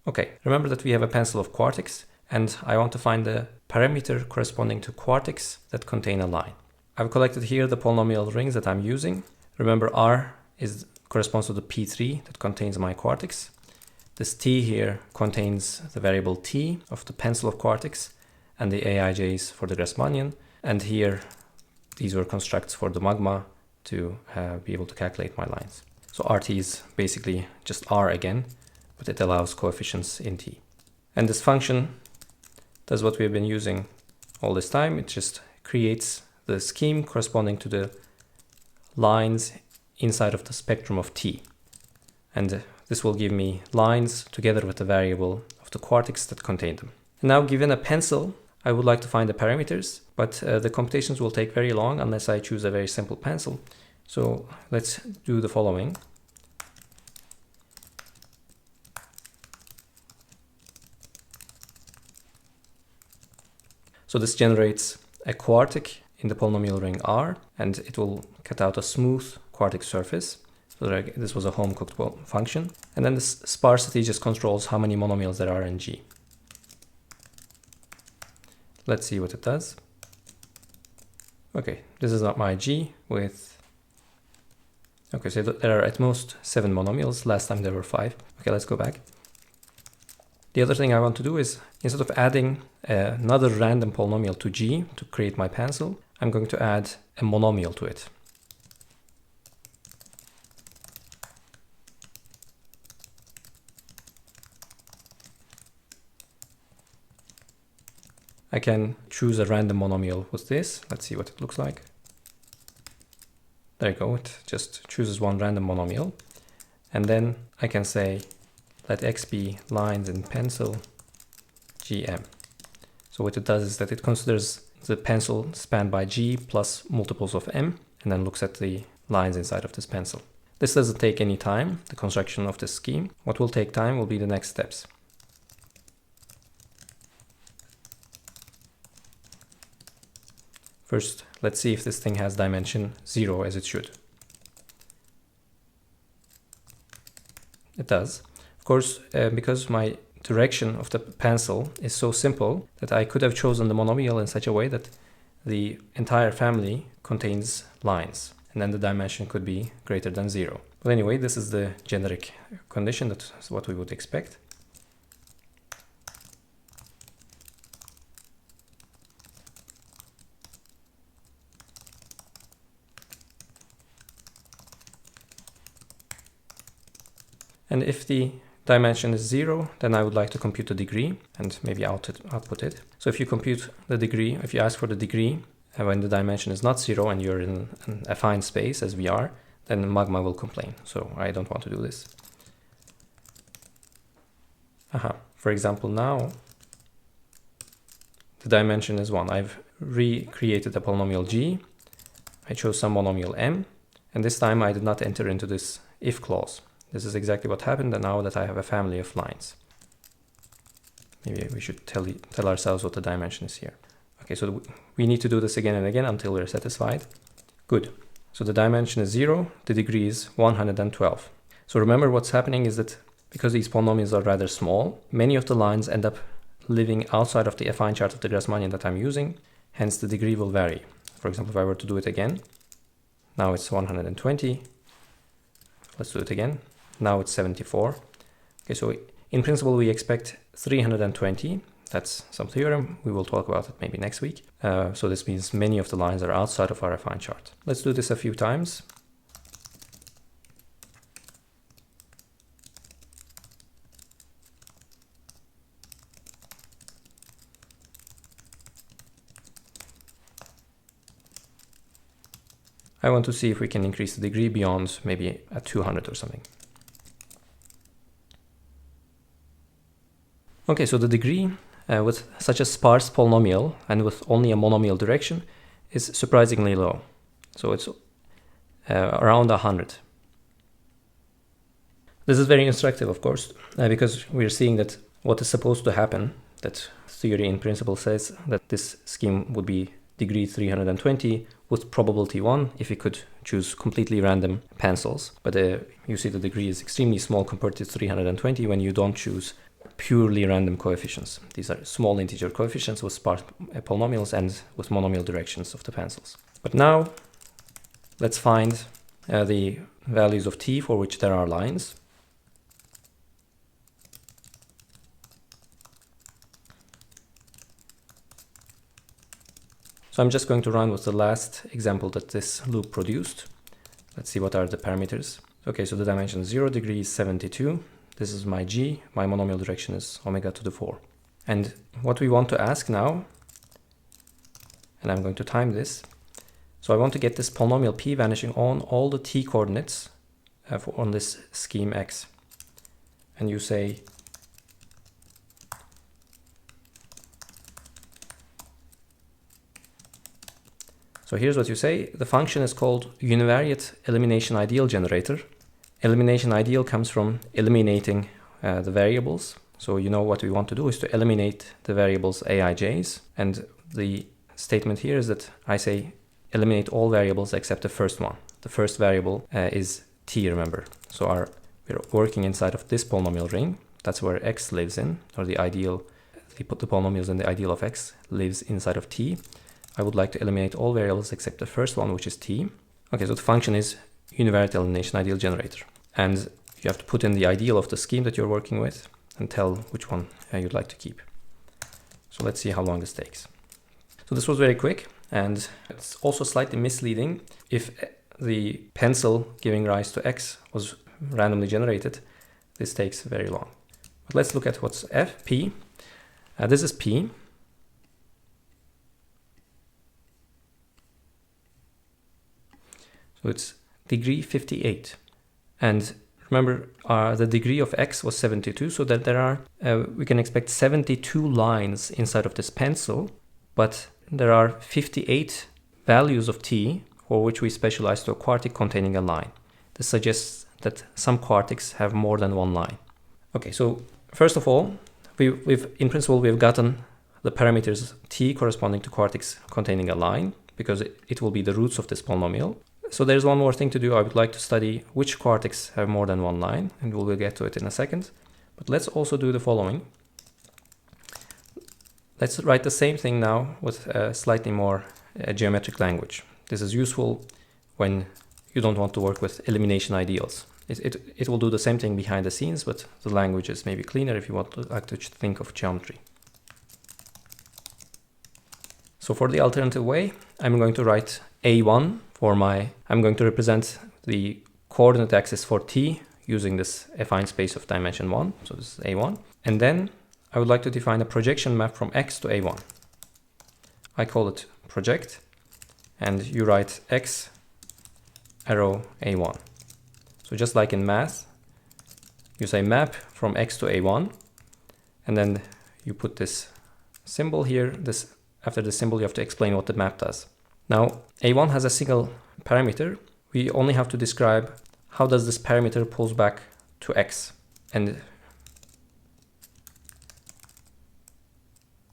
Okay, remember that we have a pencil of quartics, and I want to find the parameter corresponding to quartics that contain a line. I've collected here the polynomial rings that I'm using. Remember, R corresponds to the P3 that contains my quartics. This T here contains the variable T of the pencil of quartics and the AIJs for the Grassmannian. And here, these were constructs for the magma to be able to calculate my lines. So RT is basically just R again, but it allows coefficients in T. And this function does what we've been using all this time. It just creates the scheme corresponding to the lines inside of the spectrum of T. And this will give me lines together with the variable of the quartics that contain them. Now, given a pencil, I would like to find the parameters, but the computations will take very long unless I choose a very simple pencil. So let's do the following. So this generates a quartic in the polynomial ring R, and it will cut out a smooth quartic surface. So this was a home-cooked function. And then this sparsity just controls how many monomials there are in G. Let's see what it does. Okay, this is not my G with... Okay, so there are at most 7 monomials. Last time there were 5. Okay, let's go back. The other thing I want to do is, instead of adding another random polynomial to G to create my pencil, I'm going to add a monomial to it. I can choose a random monomial with this. Let's see what it looks like. There you go. It just chooses one random monomial. And then I can say, let X be lines in pencil GM. So what it does is that it considers the pencil spanned by G plus multiples of M, and then looks at the lines inside of this pencil. This doesn't take any time, the construction of this scheme. What will take time will be the next steps. First, let's see if this thing has dimension 0 as it should. It does. Of course, because my direction of the pencil is so simple that I could have chosen the monomial in such a way that the entire family contains lines, and then the dimension could be greater than 0. But anyway, this is the generic condition. That's what we would expect. And if the dimension is 0, then I would like to compute the degree and maybe output it. So if you compute the degree, if you ask for the degree when the dimension is not 0 and you're in an affine space as we are, then Magma will complain. So I don't want to do this. For example, now the dimension is 1. I've recreated a polynomial G. I chose some monomial M, and this time I did not enter into this if clause. This is exactly what happened, and now that I have a family of lines. Maybe we should tell ourselves what the dimension is here. Okay, so we need to do this again and again until we're satisfied. Good. So the dimension is 0, the degree is 112. So remember what's happening is that because these polynomials are rather small, many of the lines end up living outside of the affine chart of the Grassmannian that I'm using, hence the degree will vary. For example, if I were to do it again, now it's 120. Let's do it again. Now it's 74. Okay, so in principle, we expect 320. That's some theorem. We will talk about it maybe next week. So this means many of the lines are outside of our affine chart. Let's do this a few times. I want to see if we can increase the degree beyond maybe at 200 or something. Okay, so the degree with such a sparse polynomial and with only a monomial direction is surprisingly low. So it's around 100. This is very instructive, of course, because we're seeing that what is supposed to happen, that theory in principle says that this scheme would be degree 320 with probability 1 if you could choose completely random pencils. But you see the degree is extremely small compared to 320 when you don't choose purely random coefficients. These are small integer coefficients with sparse polynomials and with monomial directions of the pencils. But now let's find the values of t for which there are lines. So I'm just going to run with the last example that this loop produced. Let's see what are the parameters. Okay, so the dimension 0 degrees 72. This is my g. My monomial direction is omega to the 4. And what we want to ask now, and I'm going to time this. So I want to get this polynomial p vanishing on all the t coordinates on this scheme x. And you say so here's what you say. The function is called univariate elimination ideal generator. Elimination ideal comes from eliminating the variables. So you know what we want to do is to eliminate the variables aij's. And the statement here is that I say eliminate all variables except the first one. The first variable is t, remember. So we're working inside of this polynomial ring. That's where x lives in, or the ideal, if you put the polynomials in the ideal of x lives inside of t. I would like to eliminate all variables except the first one, which is t. Okay, so the function is univariate elimination ideal generator. And you have to put in the ideal of the scheme that you're working with and tell which one you'd like to keep. So let's see how long this takes. So this was very quick, and it's also slightly misleading. If the pencil giving rise to x was randomly generated, this takes very long. But let's look at what's p. This is p. So it's degree 58. And remember, the degree of x was 72, so that there are, we can expect 72 lines inside of this pencil, but there are 58 values of t for which we specialize to a quartic containing a line. This suggests that some quartics have more than one line. Okay, so first of all, in principle, we've gotten the parameters t corresponding to quartics containing a line, because it will be the roots of this polynomial. So there's one more thing to do. I would like to study which quartics have more than one line, and we'll get to it in a second. But let's also do the following. Let's write the same thing now with a slightly more geometric language. This is useful when you don't want to work with elimination ideals. It will do the same thing behind the scenes, but the language is maybe cleaner if you want to think of geometry. So for the alternative way, I'm going to write a1 I'm going to represent the coordinate axis for t using this affine space of dimension 1. So this is a1. And then I would like to define a projection map from x to a1. I call it project, and you write x arrow a1. So just like in math, you say map from x to a1, and then you put this symbol here. After the symbol, you have to explain what the map does. Now, a1 has a single parameter. We only have to describe how does this parameter pulls back to x. And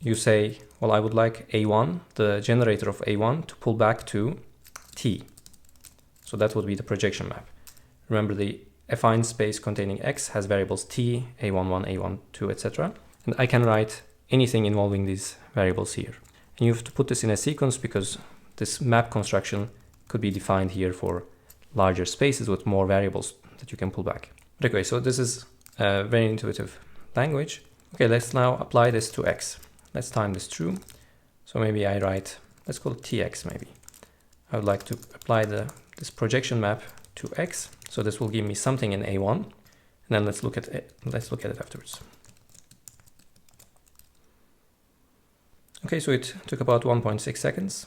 you say, well, I would like a1, the generator of a1, to pull back to t. So that would be the projection map. Remember, the affine space containing x has variables t, a11, a12, etc. And I can write anything involving these variables here. And you have to put this in a sequence because this map construction could be defined here for larger spaces with more variables that you can pull back. But okay, so this is a very intuitive language. Okay, let's now apply this to x. Let's time this true. So maybe I write, let's call it tx maybe. I would like to apply this projection map to x. So this will give me something in a1. And then let's look at it afterwards. Okay, so it took about 1.6 seconds.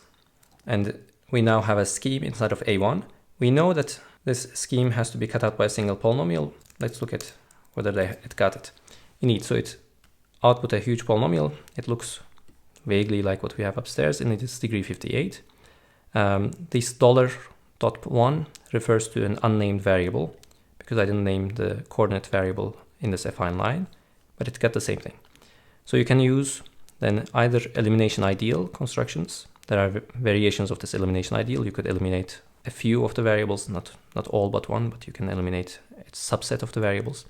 And we now have a scheme inside of a1. We know that this scheme has to be cut out by a single polynomial. Let's look at whether it got it. Indeed, so it output a huge polynomial. It looks vaguely like what we have upstairs, and it is degree 58. This $.1 refers to an unnamed variable, because I didn't name the coordinate variable in this affine line, but it got the same thing. So you can use then either elimination ideal constructions. There are variations of this elimination ideal. You could eliminate a few of the variables, not all but one, but you can eliminate a subset of the variables.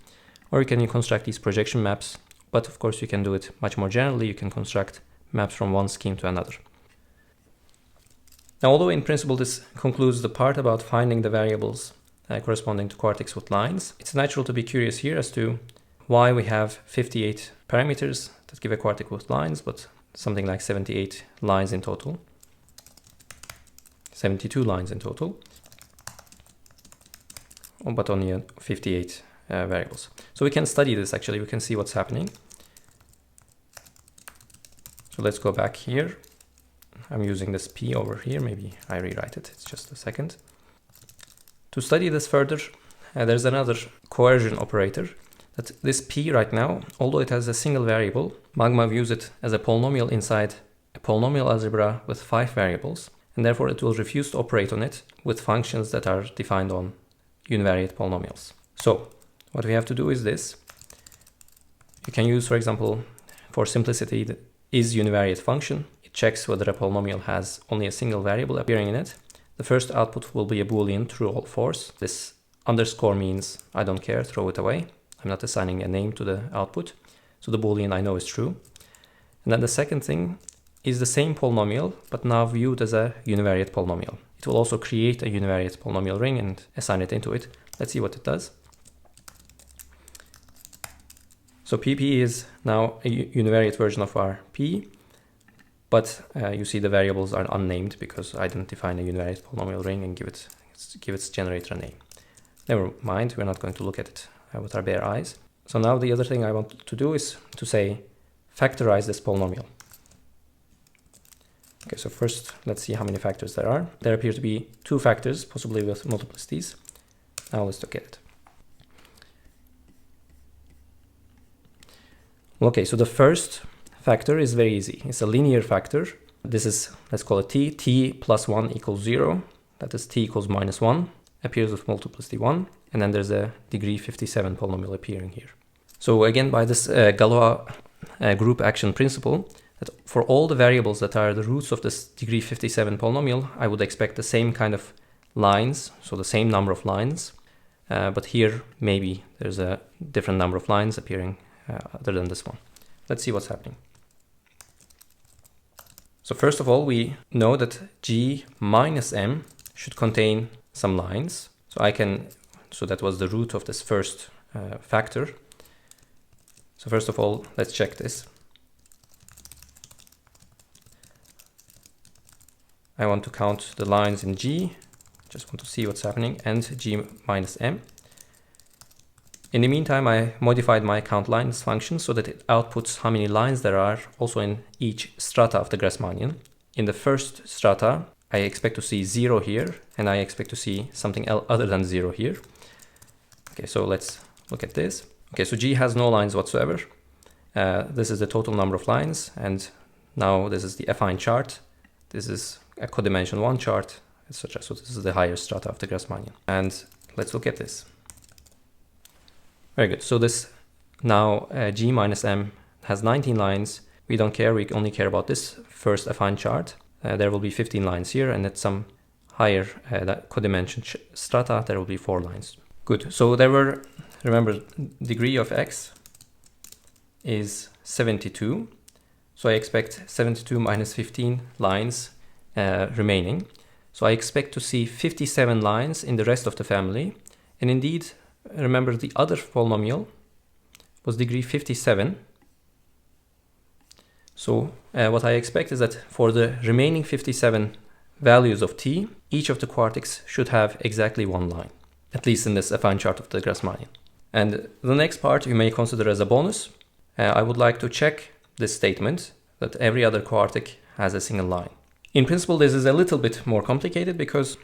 Or you can construct these projection maps but of course you can do it much more generally. You can construct maps from one scheme to another. Now, although in principle this concludes the part about finding the variables corresponding to quartics with lines, it's natural to be curious here as to why we have 58 parameters that give a quartic with lines, but something like 78 lines in total, 72 lines in total, but only 58 variables. So we can study this actually, we can see what's happening. So let's go back here. I'm using this P over here, maybe I rewrite it, it's just a second. To study this further, there's another coercion operator, that this P right now, although it has a single variable, Magma views it as a polynomial inside a polynomial algebra with 5 variables, and therefore it will refuse to operate on it with functions that are defined on univariate polynomials. So what we have to do is this. You can use, for example, for simplicity, the is univariate function. It checks whether a polynomial has only a single variable appearing in it. The first output will be a Boolean true or false. This underscore means I don't care, throw it away. I'm not assigning a name to the output. So the Boolean I know is true. And then the second thing is the same polynomial, but now viewed as a univariate polynomial. It will also create a univariate polynomial ring and assign it into it. Let's see what it does. So PP is now a univariate version of our P, but you see the variables are unnamed because I didn't define a univariate polynomial ring and give its generator a name. Never mind, we're not going to look at it with our bare eyes. So now the other thing I want to do is to say factorize this polynomial. Okay, so first let's see how many factors there are. There appear to be 2 factors, possibly with multiplicities. Now let's look at it. Okay, so the first factor is very easy. It's a linear factor. This is, let's call it t. T plus 1 equals 0. That is t equals minus 1. Appears with multiplicity 1. And then there's a degree 57 polynomial appearing here. So again, by this Galois group action principle, that for all the variables that are the roots of this degree 57 polynomial, I would expect the same kind of lines, so the same number of lines. But here, maybe there's a different number of lines appearing other than this one. Let's see what's happening. So first of all, we know that G minus M should contain some lines. So that was the root of this first factor. So first of all, let's check this. I want to count the lines in G, just want to see what's happening, and G minus M. In the meantime, I modified my countLines function so that it outputs how many lines there are also in each strata of the Grassmannian. In the first strata, I expect to see 0 here, and I expect to see something other than 0 here. Okay, so let's look at this. Okay, so G has no lines whatsoever. This is the total number of lines, and now this is the affine chart. This is a codimension 1 chart, etc. So this is the higher strata of the Grassmannian. And let's look at this. Very good. So this now G minus M has 19 lines. We don't care. We only care about this first affine chart. There will be 15 lines here, and at some higher codimension strata, there will be 4 lines. Good. So there were, remember, degree of X is 72. So I expect 72 minus 15 lines remaining. So I expect to see 57 lines in the rest of the family. And indeed, remember the other polynomial was degree 57. So what I expect is that for the remaining 57 values of t, each of the quartics should have exactly 1 line, at least in this affine chart of the Grassmannian. And the next part you may consider as a bonus. I would like to check this statement that every other quartic has a single line. In principle, this is a little bit more complicated because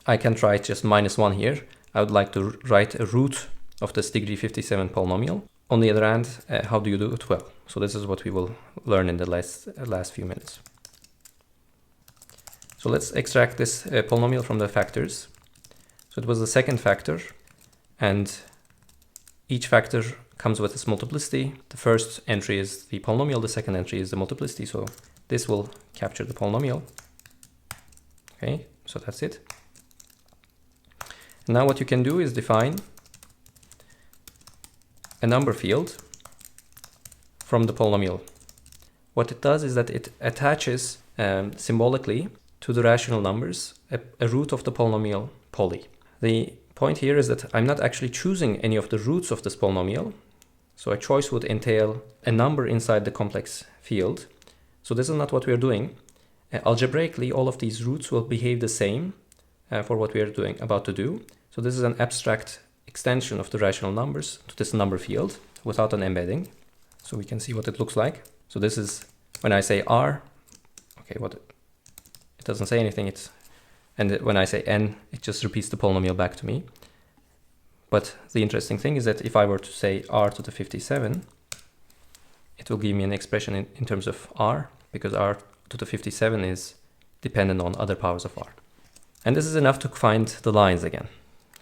I can try just -1 here. I would like to write a root of this degree 57 polynomial. On the other hand, how do you do it? Well, so this is what we will learn in the last few minutes. So let's extract this polynomial from the factors. So it was the second factor, and each factor comes with its multiplicity. The first entry is the polynomial, the second entry is the multiplicity. So this will capture the polynomial. Okay, so that's it. Now what you can do is define a number field from the polynomial. What it does is that it attaches symbolically to the rational numbers a root of the polynomial poly. The point here is that I'm not actually choosing any of the roots of this polynomial. So a choice would entail a number inside the complex field. So this is not what we're doing. Algebraically, all of these roots will behave the same for what we are about to do. So this is an abstract extension of the rational numbers to this number field without an embedding. So we can see what it looks like. So this is when I say R, okay, it doesn't say anything. And when I say N, it just repeats the polynomial back to me. But the interesting thing is that if I were to say R to the 57, it will give me an expression in terms of R, because R to the 57 is dependent on other powers of R. And this is enough to find the lines again.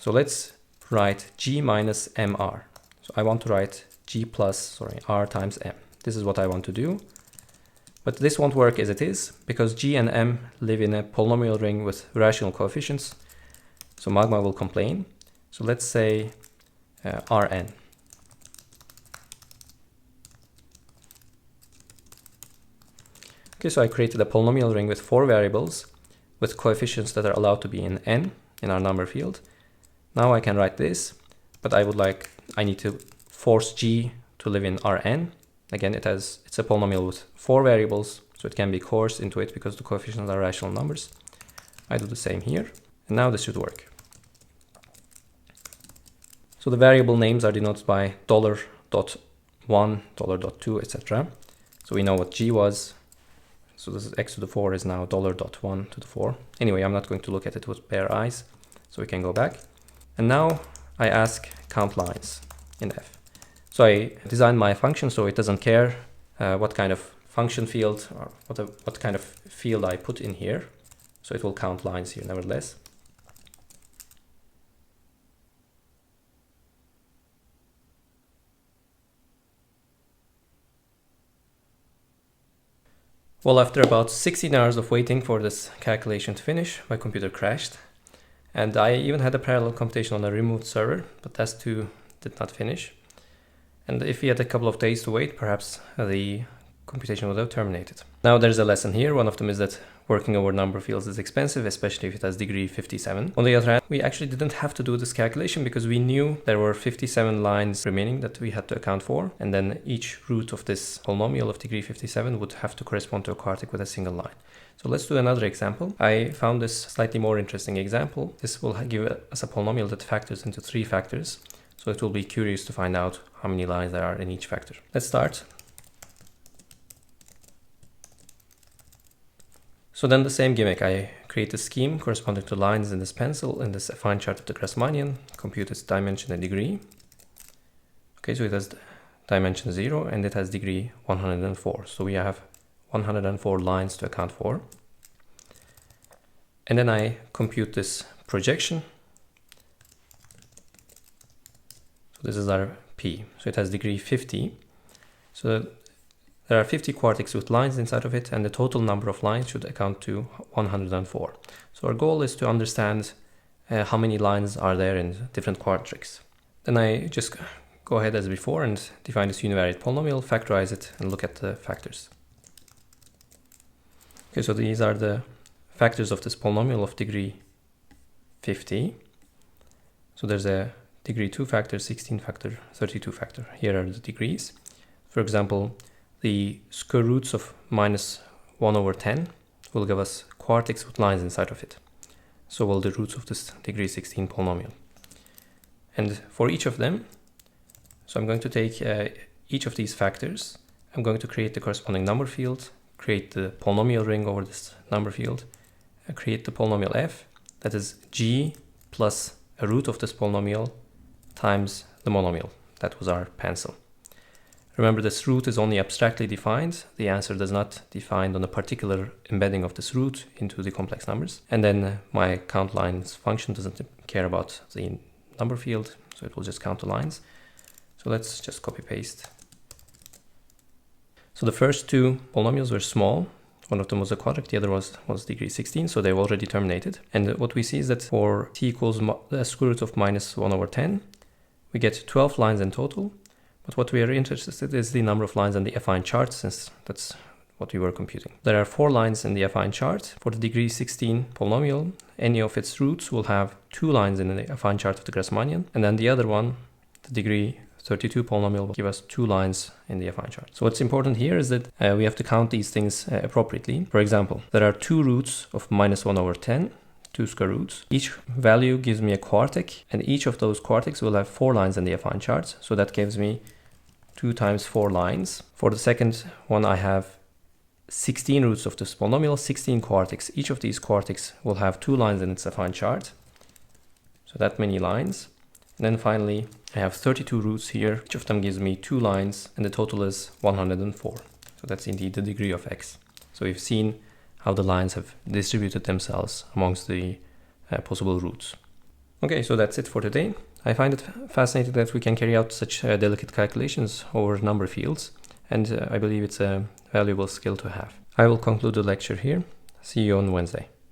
So let's write G minus MR. So I want to write R times M. This is what I want to do. But this won't work as it is, because G and M live in a polynomial ring with rational coefficients. So Magma will complain. So let's say Rn. Okay, so I created a polynomial ring with 4 variables with coefficients that are allowed to be in n in our number field. Now I can write this, but I need to force G to live in Rn. Again, it's a polynomial with 4 variables, so it can be coerced into it because the coefficients are rational numbers. I do the same here, and now this should work. So the variable names are denoted by $.1, $.2, etc. So we know what G was. So this is x to the 4 is now $.1 to the 4. Anyway, I'm not going to look at it with bare eyes, so we can go back. And now I ask count lines in f. So I designed my function so it doesn't care what kind of function field or what kind of field I put in here. So it will count lines here nevertheless. Well, after about 16 hours of waiting for this calculation to finish, my computer crashed. And I even had a parallel computation on a removed server, but that too did not finish. And if we had a couple of days to wait, perhaps the computation would have terminated. Now there's a lesson here. One of them is that working over number fields is expensive, especially if it has degree 57. On the other hand, we actually didn't have to do this calculation because we knew there were 57 lines remaining that we had to account for. And then each root of this polynomial of degree 57 would have to correspond to a quartic with a single line. So let's do another example. I found this slightly more interesting example. This will give us a polynomial that factors into 3 factors. So it will be curious to find out how many lines there are in each factor. Let's start. So then the same gimmick. I create a scheme corresponding to lines in this pencil in this affine chart of the Grassmannian, compute its dimension and degree. Okay, so it has dimension 0 and it has degree 104. So we have 104 lines to account for. And then I compute this projection. So this is our P. So it has degree 50. So there are 50 quartics with lines inside of it, and the total number of lines should account to 104. So our goal is to understand how many lines are there in different quartics. Then I just go ahead as before and define this univariate polynomial, factorize it, and look at the factors. Okay, so these are the factors of this polynomial of degree 50. So there's a degree 2 factor, 16 factor, 32 factor. Here are the degrees. For example, the square roots of minus 1 over 10 will give us quartics with lines inside of it. So will the roots of this degree 16 polynomial. And for each of them, so I'm going to take each of these factors. I'm going to create the corresponding number field, create the polynomial ring over this number field, create the polynomial f, that is g plus a root of this polynomial times the monomial. That was our pencil. Remember, this root is only abstractly defined. The answer does not define on a particular embedding of this root into the complex numbers. And then my count lines function doesn't care about the number field, so it will just count the lines. So let's just copy paste. So the first 2 polynomials were small. One of them was a quadratic, the other was degree 16, so they've already terminated. And what we see is that for t equals the square root of minus 1 over 10, we get 12 lines in total. But what we are interested in is the number of lines on the affine chart, since that's what we were computing. There are 4 lines in the affine chart. For the degree 16 polynomial, any of its roots will have 2 lines in the affine chart of the Grassmannian, and then the other one, the degree 32 polynomial, will give us 2 lines in the affine chart. So what's important here is that we have to count these things appropriately. For example, there are 2 roots of -1/10, 2 square roots. Each value gives me a quartic, and each of those quartics will have 4 lines in the affine chart. So that gives me 2 times 4 lines. For the second one, I have 16 roots of this polynomial, 16 quartics. Each of these quartics will have 2 lines in its affine chart. So that many lines. And then finally, I have 32 roots here. Each of them gives me 2 lines, and the total is 104. So that's indeed the degree of x. So we've seen how the lines have distributed themselves amongst the possible roots. Okay, so that's it for today. I find it fascinating that we can carry out such delicate calculations over number fields, and I believe it's a valuable skill to have. I will conclude the lecture here. See you on Wednesday.